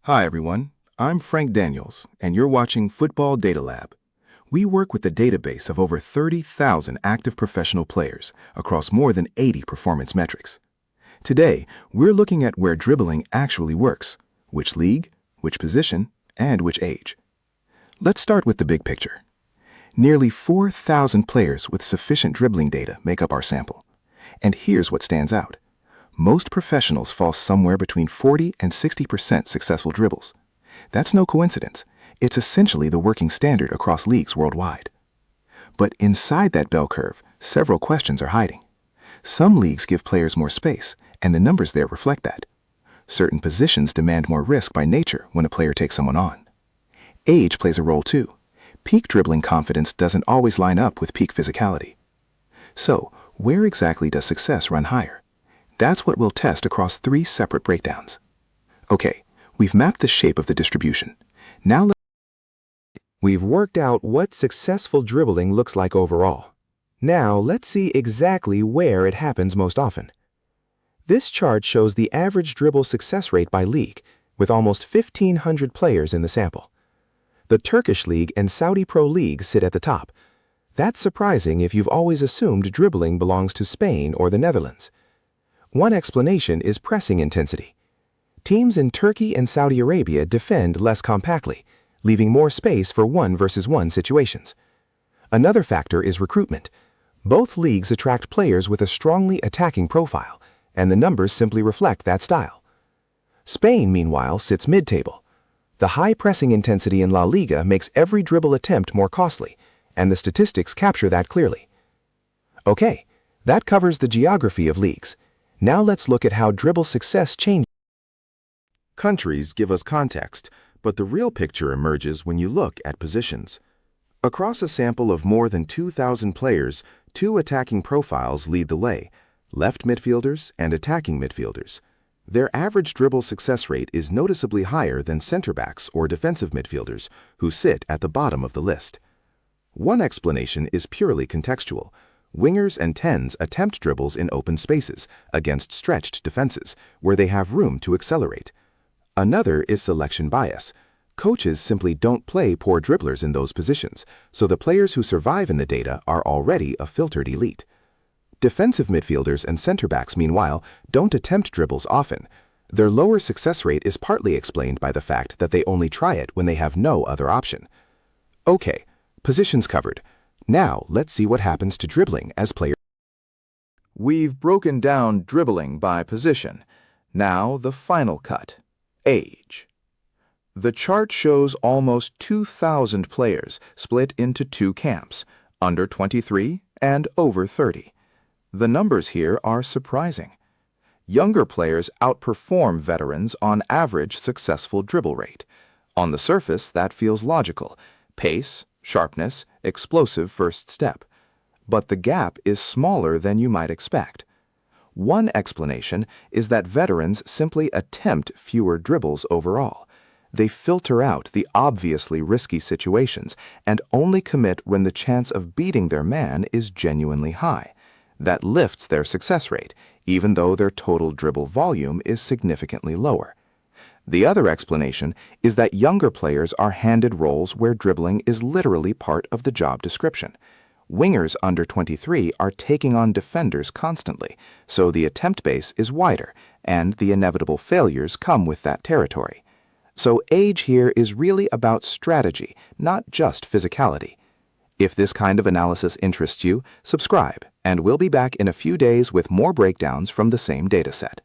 Hi everyone, I'm Frank Daniels, and you're watching Football DataLab. We work with a database of over 30,000 active professional players across more than 80 performance metrics. Today, we're looking at where dribbling actually works, which league, which position, and which age. Let's start with the big picture. Nearly 4,000 players with sufficient dribbling data make up our sample. And here's what stands out. Most professionals fall somewhere between 40 and 60% successful dribbles. That's no coincidence. It's essentially the working standard across leagues worldwide. But inside that bell curve, several questions are hiding. Some leagues give players more space, and the numbers there reflect that. Certain positions demand more risk by nature when a player takes someone on. Age plays a role too. Peak dribbling confidence doesn't always line up with peak physicality. So, where exactly does success run higher? That's what we'll test across 3 separate breakdowns. Okay, we've mapped the shape of the distribution. Now we've worked out what successful dribbling looks like overall. Now let's see exactly where it happens most often. This chart shows the average dribble success rate by league, with almost 1,500 players in the sample. The Turkish League and Saudi Pro League sit at the top. That's surprising if you've always assumed dribbling belongs to Spain or the Netherlands. One explanation is pressing intensity. Teams in Turkey and Saudi Arabia defend less compactly, leaving more space for 1-versus-1 situations. Another factor is recruitment. Both leagues attract players with a strongly attacking profile, and the numbers simply reflect that style. Spain, meanwhile, sits mid-table. The high pressing intensity in La Liga makes every dribble attempt more costly, and the statistics capture that clearly. Okay, that covers the geography of leagues. Now let's look at how dribble success changes. Countries give us context, but the real picture emerges when you look at positions. Across a sample of more than 2,000 players, 2 attacking profiles lead the way, left midfielders and attacking midfielders. Their average dribble success rate is noticeably higher than center backs or defensive midfielders, who sit at the bottom of the list. One explanation is purely contextual. Wingers and 10s attempt dribbles in open spaces against stretched defenses, where they have room to accelerate. Another is selection bias. Coaches simply don't play poor dribblers in those positions, so the players who survive in the data are already a filtered elite. Defensive midfielders and center backs, meanwhile, don't attempt dribbles often. Their lower success rate is partly explained by the fact that they only try it when they have no other option. Okay, positions covered. Now, let's see what happens to dribbling as players. We've broken down dribbling by position. Now, the final cut. Age. The chart shows almost 2,000 players split into 2 camps, under 23 and over 30. The numbers here are surprising. Younger players outperform veterans on average successful dribble rate. On the surface, that feels logical. Pace, sharpness, explosive first step. But the gap is smaller than you might expect. One explanation is that veterans simply attempt fewer dribbles overall. They filter out the obviously risky situations and only commit when the chance of beating their man is genuinely high. That lifts their success rate, even though their total dribble volume is significantly lower. The other explanation is that younger players are handed roles where dribbling is literally part of the job description. Wingers under 23 are taking on defenders constantly, so the attempt base is wider, and the inevitable failures come with that territory. So age here is really about strategy, not just physicality. If this kind of analysis interests you, subscribe, and we'll be back in a few days with more breakdowns from the same dataset.